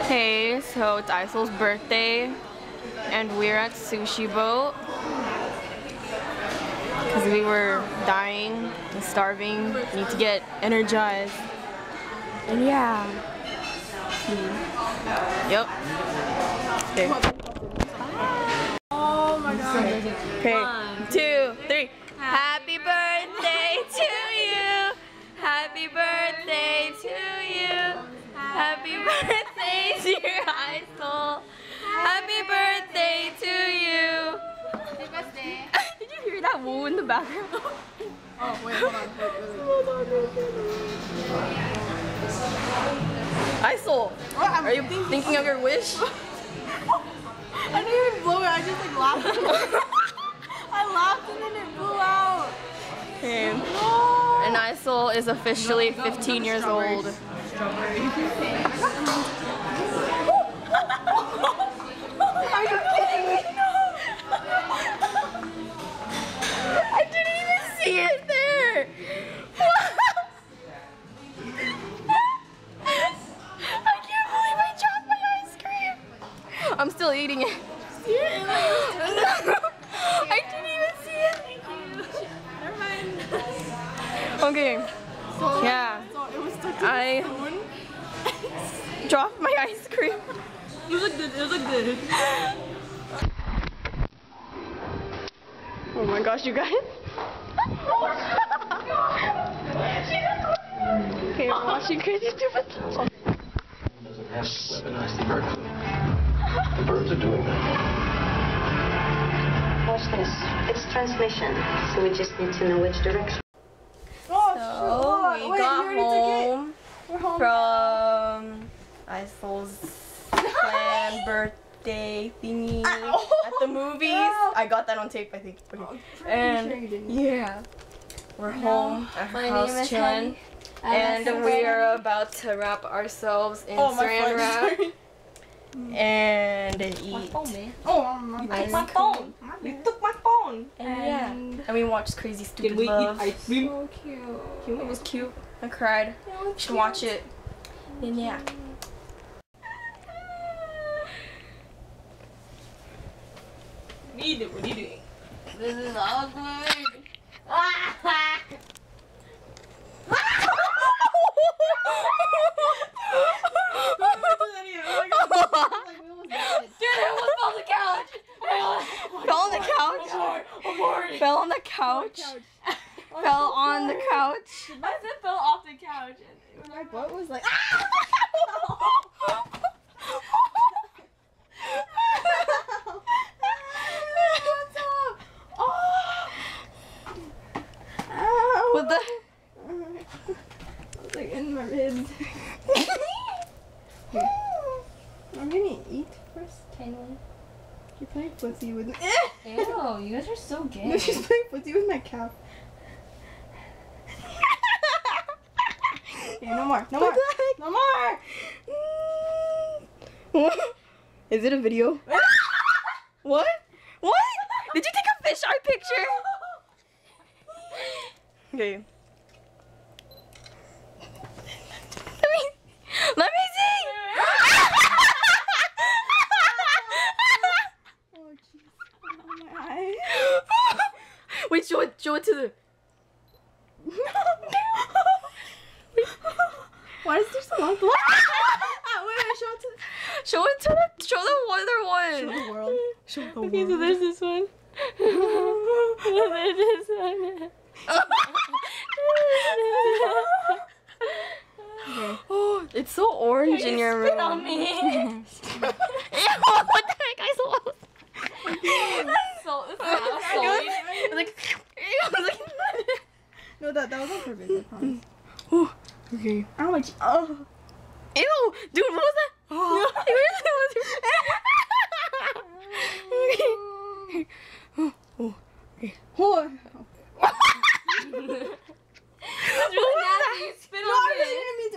Hey, so it's Isol's birthday and we're at Sushi Boat because we were dying and starving, need to get energized. And yeah. Yep. Okay. Oh my god. Okay. 1, 2, 3. Happy birthday to you. Happy birthday to you. Happy birthday, dear Isol. Happy birthday to you. Happy birthday. Did you hear that woo in the background? Oh, wait, hold on. Isol, are you thinking of your wish? I didn't even blow it, I just like laughed. I laughed and then it blew out. Okay. No. And Isol is officially 15 years old. Strawberry. Are you kidding me? No. I didn't even see it there. I can't believe I dropped my ice cream. I'm still eating it. See it? I didn't even see it. Never mind. Okay. So, Yeah. So it was stuck to I the spoon. dropped my ice cream. It was like this. It was like this. Oh my gosh, you guys. Okay, we're watching Crazy Stupid. Doesn't have to weaponize the bird flu. The birds are doing that. Watch this. It's transmission, so we just need to know which direction. Oh, So shoot. we got you already home took it? We're home. from Isol's planned birthday thingy at the movies. I got that on tape, I think. Okay. And sure you didn't. yeah, we're home at her house chilling, and that's we are about to wrap ourselves in Oh, my saran wrap phone. and eat. Oh, my Ice my cream. phone. You took my phone. And yeah, and we watched Crazy Stupid Did we Love. eat ice cream? So cute. It was cute. I cried. You should watch it. And yeah. What are you doing? This is awkward. Dude, I almost fell on the couch. Fell on the couch. Fell on the couch. Fell on the couch. I said fell off the couch. And my butt was like. What the? It's like in my ribs. Okay. I'm gonna eat first. You're playing footsie with me. Ew, you guys are so gay. No, she's playing footsie with my calf. Okay, no more. No more. No more. Is it a video? What? What? Did you take a fish eye picture? Okay. Let me see. Oh jeez. Oh my eye. Wait, show it to the. Why is there so long? Wait, show it to Show the other one. the world. Show the Okay, so world. there's this one. There's this one. Oh, it's so orange in your room. on me. Ew, what the heck? I saw. It's like. No, that was on purpose. I promise. Oh, okay. Ow, my oh. Ew, dude, what was that? Oh, it really was. Oh, okay. Oh. That's really nasty. You spit No, I really didn't mean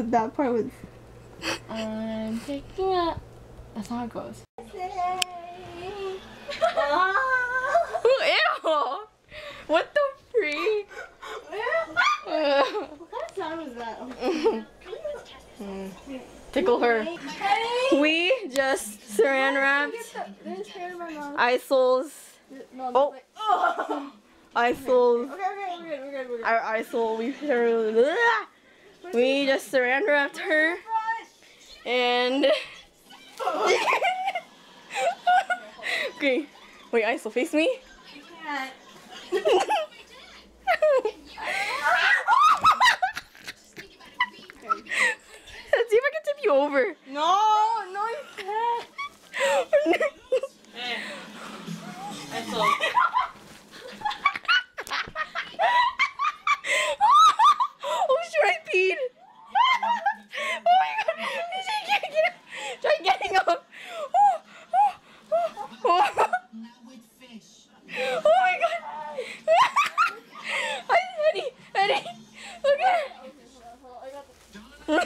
to. That part was. I'm picking up. That's how it goes. Ew! What the freak? What kind of sound was that? Tickle her. We just saran wrapped There's hair in my mouth. Isol's. No, Oh. Isol's. Okay, we're good. Our Isol. We just saran wrapped her. And. Okay. Wait, Isol, face me. You can't. Let's see if I can tip you over. No, you can't. Oh shoot, I peed. Oh my god. Try getting up. Oh my god. Eddie, look at her.